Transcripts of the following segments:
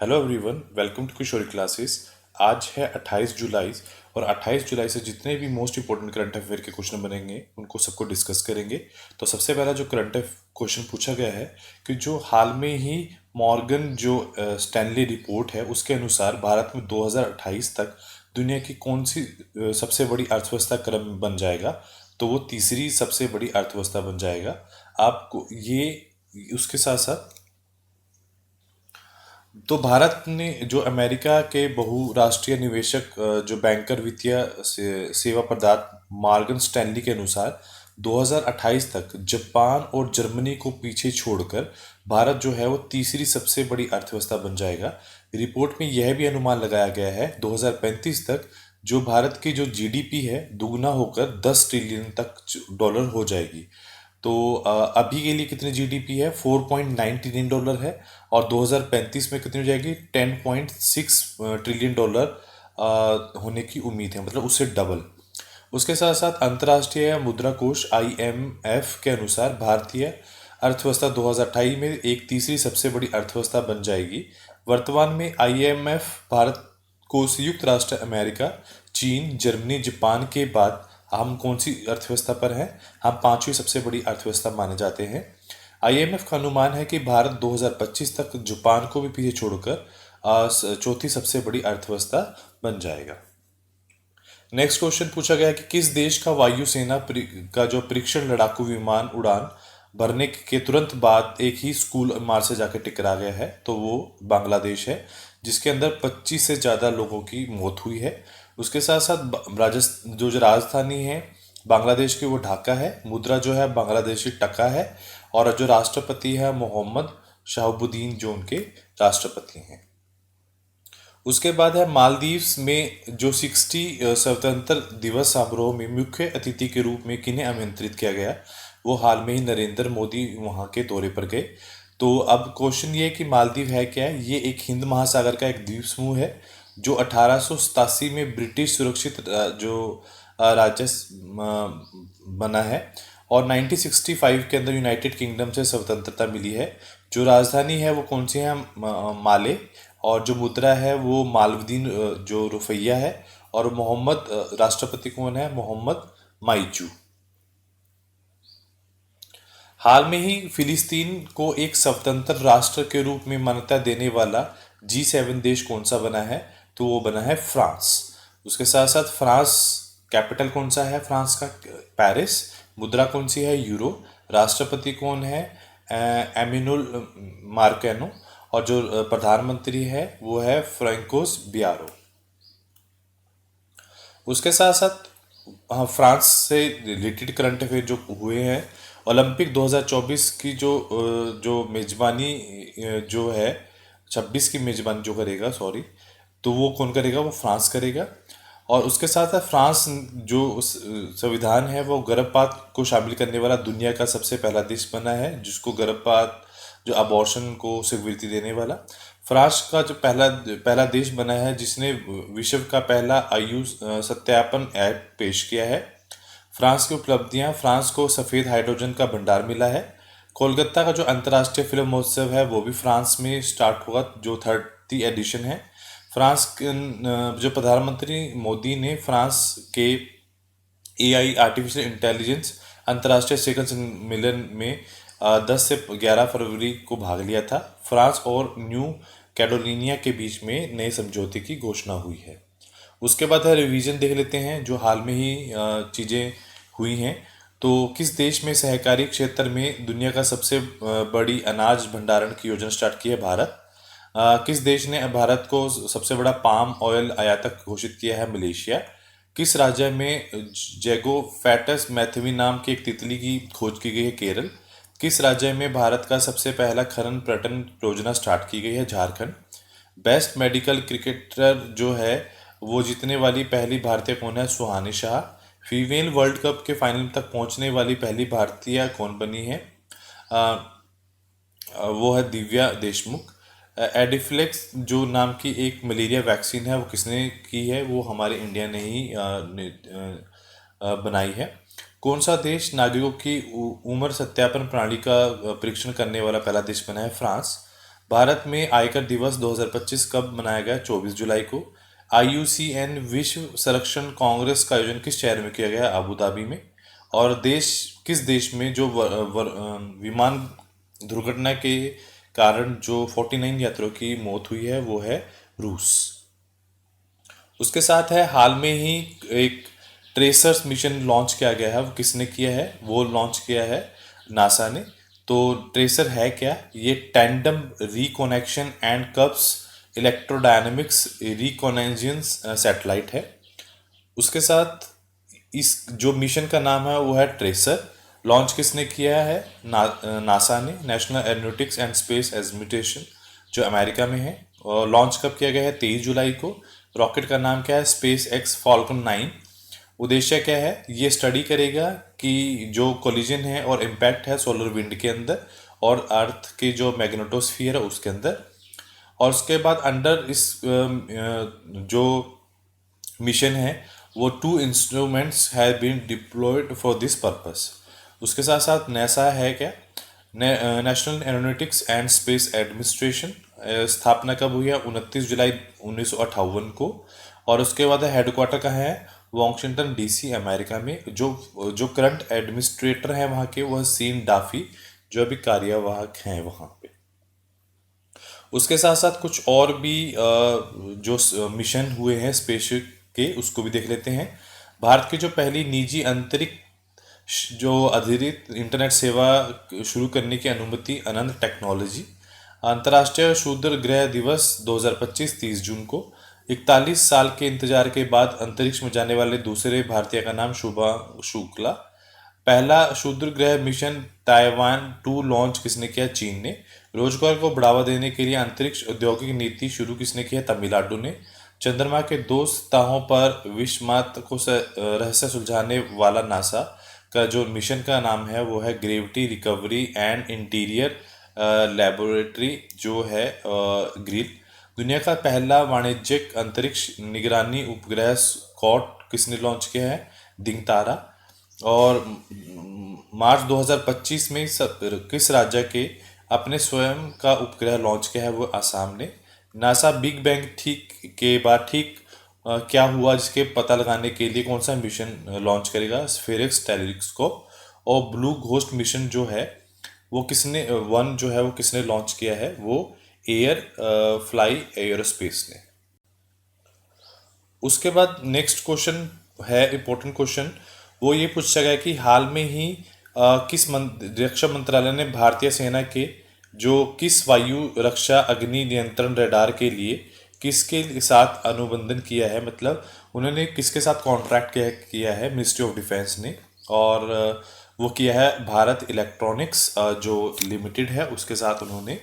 Hello everyone, welcome to Kishori classes. आज है 28 जुलाई और 28 जुलाई से जितने भी मोस्ट इंपॉर्टेंट करंट अफेयर के क्वेश्चन बनेंगे उनको सबको डिस्कस करेंगे। तो सबसे पहला जो करंट क्वेश्चन पूछा गया है कि जो हाल में ही मॉर्गन जो स्टैनली रिपोर्ट है उसके अनुसार भारत में 2028 तक दुनिया की कौन सी सबसे बड़ी अर्थव्यवस्था क्रम बन जाएगा। तो वो तीसरी सबसे बड़ी अर्थव्यवस्था बन जाएगा। आपको ये उसके साथ साथ तो भारत ने जो अमेरिका के बहुराष्ट्रीय निवेशक जो बैंकर वित्तीय सेवा प्रदाता मॉर्गन स्टैनली के अनुसार 2028 तक जापान और जर्मनी को पीछे छोड़कर भारत जो है वो तीसरी सबसे बड़ी अर्थव्यवस्था बन जाएगा। रिपोर्ट में यह भी अनुमान लगाया गया है 2035 तक जो भारत की जो जीडीपी है दुगना होकर 10 ट्रिलियन तक डॉलर हो जाएगी। तो अभी के लिए कितनी जीडीपी है, 4.9 ट्रिलियन डॉलर है। और 2035 में कितनी हो जाएगी, 10.6 ट्रिलियन डॉलर होने की उम्मीद है, मतलब उससे डबल। उसके साथ साथ अंतर्राष्ट्रीय मुद्रा कोष आईएमएफ के अनुसार भारतीय अर्थव्यवस्था 2028 में एक तीसरी सबसे बड़ी अर्थव्यवस्था बन जाएगी। वर्तमान में आईएमएफ भारत को संयुक्त राष्ट्र अमेरिका, चीन, जर्मनी, जापान के बाद हम कौन सी अर्थव्यवस्था पर हैं, हम पांचवी सबसे बड़ी अर्थव्यवस्था माने जाते हैं। आईएमएफ का अनुमान है कि भारत 2025 तक जापान को भी पीछे छोड़कर चौथी सबसे बड़ी अर्थव्यवस्था बन जाएगा। नेक्स्ट क्वेश्चन पूछा गया कि किस देश का वायुसेना का जो परीक्षण लड़ाकू विमान उड़ान भरने के तुरंत बाद एक ही स्कूल इमारत से जाकर टकरा गया है। तो वो बांग्लादेश है, जिसके अंदर 25 से ज़्यादा लोगों की मौत हुई है। उसके साथ साथ जो जो राजधानी है बांग्लादेश की वो ढाका है। मुद्रा जो है बांग्लादेशी टका है। और जो राष्ट्रपति है मोहम्मद शहाबुद्दीन जो उनके राष्ट्रपति हैं। उसके बाद है मालदीव्स में जो 60 स्वतंत्र दिवस समारोह में मुख्य अतिथि के रूप में किन्हें आमंत्रित किया गया। वो हाल में ही नरेंद्र मोदी वहाँ के दौरे पर गए। तो अब क्वेश्चन ये है कि मालदीव है क्या है। ये एक हिंद महासागर का एक द्वीप समूह है जो 1887 में ब्रिटिश सुरक्षित जो राज्य बना है। और 1965 के अंदर यूनाइटेड किंगडम से स्वतंत्रता मिली है। जो राजधानी है वो कौन सी है, माले। और जो मुद्रा है वो मालवदीन जो रुपया है। और मोहम्मद राष्ट्रपति कौन है, मोहम्मद माइचू। हाल में ही फिलिस्तीन को एक स्वतंत्र राष्ट्र के रूप में मान्यता देने वाला G7 देश कौन सा बना है। तो वो बना है फ्रांस। उसके साथ साथ फ्रांस कैपिटल कौन सा है, फ्रांस का पेरिस। मुद्रा कौन सी है, यूरो। राष्ट्रपति कौन है, एमिनुल मार्केनो। और जो प्रधानमंत्री है वो है फ्रैंकोस बियारो। उसके साथ साथ हाँ, फ्रांस से रिलेटेड करंट अफेयर जो हुए हैं, ओलंपिक 2024 की जो मेजबानी जो है 26 की मेजबानी जो करेगा, सॉरी, तो वो कौन करेगा, वो फ्रांस करेगा। और उसके साथ साथ फ्रांस जो संविधान है वो गर्भपात को शामिल करने वाला दुनिया का सबसे पहला देश बना है, जिसको गर्भपात जो अबॉर्शन को स्वीकृति देने वाला। फ्रांस का जो पहला पहला देश बना है जिसने विश्व का पहला आयु सत्यापन एक्ट पेश किया है। फ्रांस की उपलब्धियां, फ्रांस को सफ़ेद हाइड्रोजन का भंडार मिला है। कोलकाता का जो अंतर्राष्ट्रीय फिल्म महोत्सव है वो भी फ्रांस में स्टार्ट हुआ, जो 30 एडिशन है। फ्रांस के जो प्रधानमंत्री मोदी ने फ्रांस के एआई आर्टिफिशियल इंटेलिजेंस अंतर्राष्ट्रीय शिखर सम्मेलन में 10 से 11 फरवरी को भाग लिया था। फ्रांस और न्यू कैडोलिनिया के बीच में नए समझौते की घोषणा हुई है। उसके बाद है रिवीजन देख लेते हैं जो हाल में ही चीज़ें हुई हैं। तो किस देश में सहकारी क्षेत्र में दुनिया का सबसे बड़ी अनाज भंडारण की योजना स्टार्ट की है, भारत। किस देश ने भारत को सबसे बड़ा पाम ऑयल आयातक घोषित किया है, मलेशिया। किस राज्य में जैगोफैटस मैथवी नाम की एक तितली की खोज की गई है, केरल। किस राज्य में भारत का सबसे पहला खनन पर्यटन योजना स्टार्ट की गई है, झारखंड। बेस्ट मेडिकल क्रिकेटर जो है वो जीतने वाली पहली भारतीय कौन है, सुहानी शाह। फीमेल वर्ल्ड कप के फाइनल तक पहुंचने वाली पहली भारतीय कौन बनी है, वो है दिव्या देशमुख। एडिफ्लेक्स जो नाम की एक मलेरिया वैक्सीन है वो किसने की है, वो हमारे इंडिया ने ही बनाई है। कौन सा देश नागरिकों की उम्र सत्यापन प्रणाली का परीक्षण करने वाला पहला देश बना है, फ्रांस। भारत में आयकर दिवस 2025 कब मनाया गया? 24 जुलाई को। IUCN विश्व संरक्षण कांग्रेस का आयोजन किस शहर में किया गया? अबू धाबी में। और किस देश में जो विमान दुर्घटना के कारण जो 49 यात्रियों की मौत हुई है वो है रूस। उसके साथ है हाल में ही एक ट्रेसर्स मिशन लॉन्च किया गया है, वो किसने किया है? वो लॉन्च किया है नासा ने। तो ट्रेसर है क्या? ये टैंडम रिकनेक्शन एंड कप्स इलेक्ट्रोडायनेमिक्स रिकॉनेजेंस सैटेलाइट है। उसके साथ इस जो मिशन का नाम है वो है ट्रेसर। लॉन्च किसने किया है? नासा ने, national aeronautics and space administration, जो अमेरिका में है। और लॉन्च कब किया गया है? 23 जुलाई को। रॉकेट का नाम क्या है? Space x Falcon 9। उद्देश्य क्या है? ये स्टडी करेगा कि जो कोलिजन है और इम्पैक्ट है सोलर विंड के अंदर और अर्थ के जो मैग्नेटोस्फीयर है उसके अंदर। और उसके बाद अंडर इस जो मिशन है वो 2 instruments have been deployed for this purpose. उसके साथ साथ नेसा है क्या? National aeronautics and space administration. स्थापना कब हुई है? 29 जुलाई 1958 को। और उसके बाद हेडक्वार्टर कहाँ है? वॉशिंगटन DC अमेरिका में। जो करंट एडमिनिस्ट्रेटर हैं वहाँ के, वह सीन डाफी, जो अभी कार्यवाहक हैं वहाँ पे। उसके साथ साथ कुछ और भी जो मिशन हुए हैं स्पेस के, उसको भी देख लेते हैं। भारत की जो पहली निजी अंतरिक्ष जो आधारित इंटरनेट सेवा शुरू करने की अनुमति अनंत टेक्नोलॉजी। अंतर्राष्ट्रीय क्षुद्र ग्रह दिवस 2025 30 जून को। 41 साल के इंतजार के बाद अंतरिक्ष में जाने वाले दूसरे भारतीय का नाम शुभा शुक्ला। पहला क्षुद्र ग्रह मिशन ताइवान 2 लॉन्च किसने किया? चीन ने। रोजगार को बढ़ावा देने के लिए अंतरिक्ष औद्योगिक नीति शुरू किसने की है? तमिलनाडु ने। चंद्रमा के 2 सतहों पर विश्वमात्र को रहस्य सुलझाने वाला नासा का जो मिशन का नाम है वो है gravity recovery and interior laboratory, जो है ग्रिल। दुनिया का पहला वाणिज्यिक अंतरिक्ष निगरानी उपग्रह स्कॉट किसने लॉन्च किया है? दिगंतरा। और मार्च 2025 में किस राज्य के अपने स्वयं का उपग्रह लॉन्च किया है? वो असम ने। नासा बिग बैंग के बाद क्या हुआ जिसके पता लगाने के लिए कौन सा मिशन लॉन्च करेगा? स्फेरिक्स टेलीस्कोप। और ब्लू घोस्ट मिशन जो है वो किसने जो है वो किसने लॉन्च किया है? वो एयर फ्लाई एयरोस्पेस ने। उसके बाद नेक्स्ट क्वेश्चन है इम्पोर्टेंट क्वेश्चन। वो ये पूछा गया कि हाल में ही रक्षा मंत्रालय ने भारतीय सेना के किस वायु रक्षा अग्नि नियंत्रण रडार के लिए किसके साथ अनुबंधन किया है? मतलब उन्होंने किसके साथ कॉन्ट्रैक्ट किया है? मिनिस्ट्री ऑफ डिफेंस ने। और वो किया है भारत इलेक्ट्रॉनिक्स जो लिमिटेड है उसके साथ उन्होंने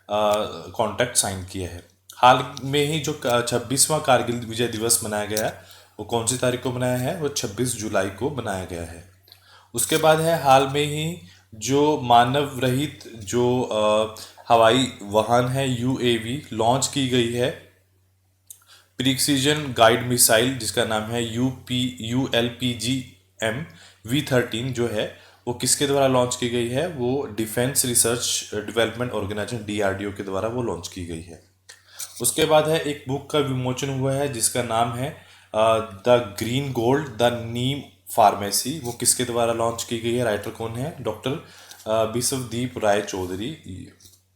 कॉन्ट्रैक्ट साइन किया है। हाल में ही जो 26वां कारगिल विजय दिवस मनाया गया है वो कौन सी तारीख को मनाया है? वो 26 जुलाई को मनाया गया है। उसके बाद है हाल में ही जो मानव रहित जो हवाई वाहन है UAV लॉन्च की गई है, प्रिसीजन गाइड मिसाइल, जिसका नाम है ULPGM V13 जो है वो किसके द्वारा लॉन्च की गई है? वो defence research development organisation DRDO के द्वारा वो लॉन्च की गई है। उसके बाद है एक बुक का विमोचन हुआ है जिसका नाम है the green gold the Neem pharmacy. वो किसके द्वारा लॉन्च की गई है? राइटर कौन है? डॉक्टर बिस्वदीप राय चौधरी।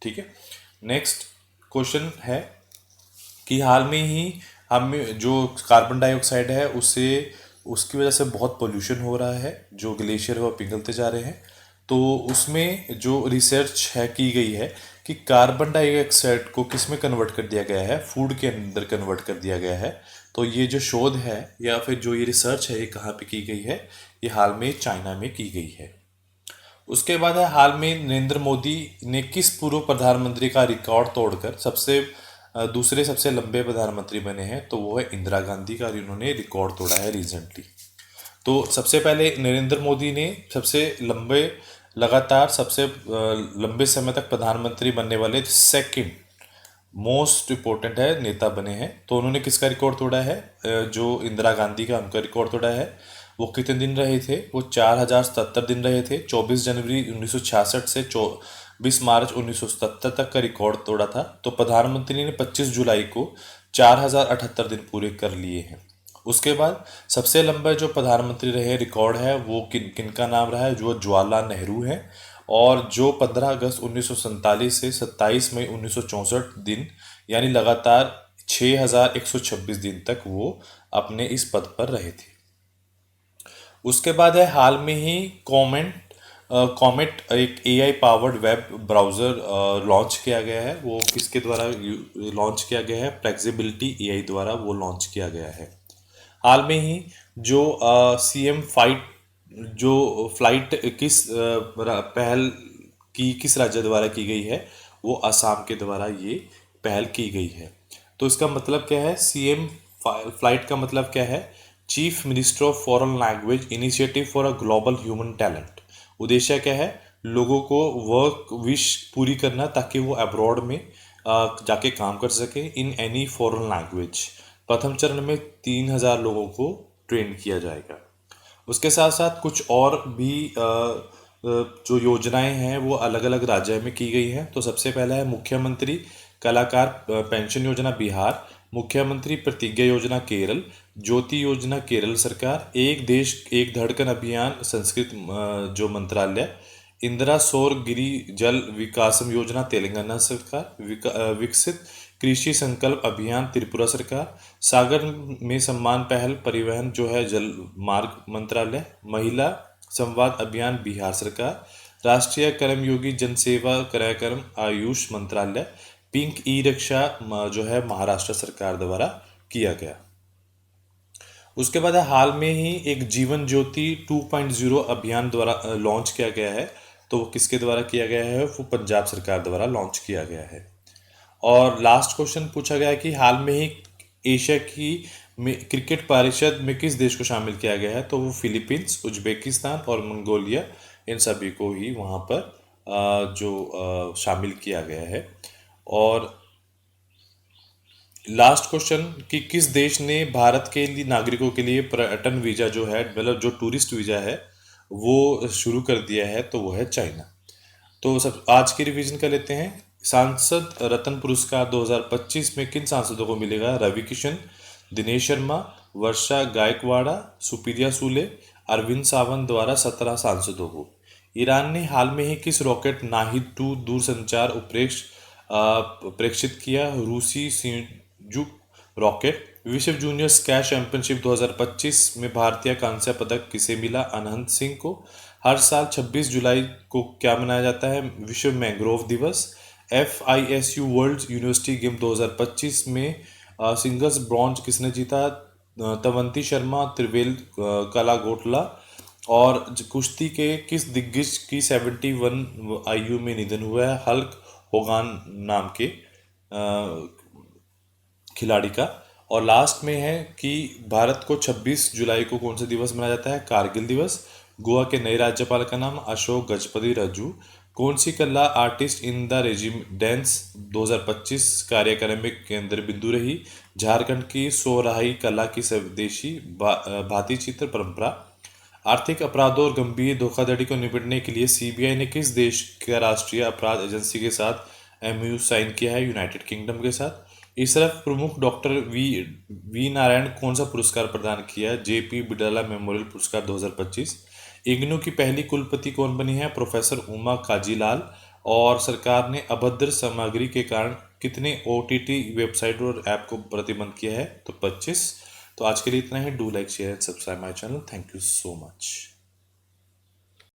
ठीक है। नेक्स्ट क्वेश्चन है कि हाल में ही हम जो कार्बन डाइऑक्साइड है उसकी वजह से बहुत पोल्यूशन हो रहा है, जो ग्लेशियर है वो पिघलते जा रहे हैं। तो उसमें जो रिसर्च है की गई है कि कार्बन डाइऑक्साइड को किस में कन्वर्ट कर दिया गया है? फूड के अंदर कन्वर्ट कर दिया गया है। तो ये जो शोध है या फिर जो ये रिसर्च है ये कहाँ पे की गई है? ये हाल में चाइना में की गई है। उसके बाद है हाल में नरेंद्र मोदी ने किस पूर्व प्रधानमंत्री का रिकॉर्ड तोड़कर दूसरे सबसे लंबे प्रधानमंत्री बने हैं? तो वो है इंदिरा गांधी का, इन्होंने रिकॉर्ड तोड़ा है रिसेंटली। तो सबसे पहले नरेंद्र मोदी ने लगातार सबसे लंबे समय तक प्रधानमंत्री बनने वाले सेकंड मोस्ट इम्पोर्टेंट है नेता बने हैं। तो उन्होंने किसका रिकॉर्ड तोड़ा है? जो इंदिरा गांधी का उनका रिकॉर्ड तोड़ा है। वो कितने दिन रहे थे? वो 4077 दिन रहे थे। 24 जनवरी 1966 से 20 मार्च 1977 तक का रिकॉर्ड तोड़ा था। तो प्रधानमंत्री ने 25 जुलाई को 4078 दिन पूरे कर लिए हैं। उसके बाद सबसे लंबा जो प्रधानमंत्री रहे रिकॉर्ड है वो किनका नाम रहा है, जो जवाहरलाल नेहरू है। और जो 15 अगस्त 1947 से 27 मई 1964 दिन, यानी लगातार 6126 दिन तक वो अपने इस पद पर रहे थे। उसके बाद है हाल में ही कॉमेट एक AI powered web browser launch किया गया है। वो किसके द्वारा लॉन्च किया गया है? फ्लेक्सिबिलिटी एआई द्वारा वो लॉन्च किया गया है। हाल में ही जो सीएम फाइट जो फ्लाइट पहल किस राज्य द्वारा की गई है? वो असम के द्वारा ये पहल की गई है। तो इसका मतलब क्या है? सीएम फ्लाइट का मतलब क्या है? Chief minister of foreign language initiative for a global human talent. उद्देश्य क्या है? लोगों को वर्क विश पूरी करना ताकि वो अब्रॉड में जाके काम कर सके इन एनी फॉरेन लैंग्वेज। प्रथम चरण में 3000 लोगों को ट्रेन किया जाएगा। उसके साथ साथ कुछ और भी जो योजनाएं हैं वो अलग अलग राज्य में की गई हैं। तो सबसे पहला है मुख्यमंत्री कलाकार पेंशन योजना बिहार, मुख्यमंत्री प्रतिज्ञा योजना केरल, ज्योति योजना केरल सरकार, एक देश एक धड़कन अभियान संस्कृत जो मंत्रालय, इंदिरा सौर गिरी जल विकासम योजना तेलंगाना सरकार, विकसित कृषि संकल्प अभियान त्रिपुरा सरकार, सागर में सम्मान पहल परिवहन जो है जल मार्ग मंत्रालय, महिला संवाद अभियान बिहार सरकार, राष्ट्रीय कर्मयोगी जनसेवा कार्यक्रम आयुष मंत्रालय, पिंक ई रिक्शा जो है महाराष्ट्र सरकार द्वारा किया गया। उसके बाद हाल में ही एक जीवन ज्योति 2.0 अभियान द्वारा लॉन्च किया गया है। तो वो किसके द्वारा किया गया है? वो पंजाब सरकार द्वारा लॉन्च किया गया है। और लास्ट क्वेश्चन पूछा गया है कि हाल में ही एशिया की क्रिकेट परिषद में किस देश को शामिल किया गया है? तो वो फिलीपींस, उज्बेकिस्तान और मंगोलिया, इन सभी को ही वहाँ पर जो शामिल किया गया है। और लास्ट क्वेश्चन कि किस देश ने भारत के लिए नागरिकों के लिए पर्यटन वीज़ा जो है, मतलब जो टूरिस्ट वीज़ा है, वो शुरू कर दिया है? तो वो है चाइना। तो सब आज की रिवीजन कर लेते हैं। सांसद रत्न पुरस्कार 2025 में किन सांसदों को मिलेगा? रवि किशन, दिनेश शर्मा, वर्षा गायकवाड़ा, सुप्रिया सूले, अरविंद सावंत द्वारा 17 सांसदों को। ईरान ने हाल में ही किस रॉकेट नाहिद-2 दूरसंचार प्रेक्षित किया? रूसी संयुक्त रॉकेट। विश्व जूनियर स्क्वैश चैंपियनशिप 2025 में भारतीय कांस्य पदक किसे मिला? अनंत सिंह को। हर साल 26 जुलाई को क्या मनाया जाता है? विश्व मैंग्रोव दिवस। FISU वर्ल्ड यूनिवर्सिटी गेम 2025 में सिंगल्स ब्रॉन्ज किसने जीता? तवंती शर्मा, त्रिवेल कलागोटला। और कुश्ती के किस दिग्गज की 71 आयु में निधन हुआ है? हल्क होगान नाम के खिलाड़ी का। और लास्ट में है कि भारत को 26 जुलाई को कौन सा दिवस मनाया जाता है? कारगिल दिवस। गोवा के नए राज्यपाल का नाम अशोक गजपति राजू। कौन सी कला आर्टिस्ट इन द रेजिडेंस 2025 कार्यक्रम में केंद्र बिंदु रही? झारखंड की सोराही कला की स्वदेशी भाती चित्र परंपरा। आर्थिक अपराधों और गंभीर धोखाधड़ी को निपटने के लिए सीबीआई ने किस देश के राष्ट्रीय अपराध एजेंसी के साथ एमओयू साइन किया है? यूनाइटेड किंगडम के साथ। इसरफ प्रमुख डॉक्टर वी नारायण कौन सा पुरस्कार प्रदान किया? जेपी बिरला मेमोरियल पुरस्कार 2025। इग्नू की पहली कुलपति कौन बनी है? प्रोफेसर उमा काजीलाल। और सरकार ने अभद्र सामग्री के कारण कितने OTT वेबसाइट और ऐप को प्रतिबंध किया है? तो 25। तो आज के लिए इतना ही। Do like share and subscribe my channel. Thank you so much.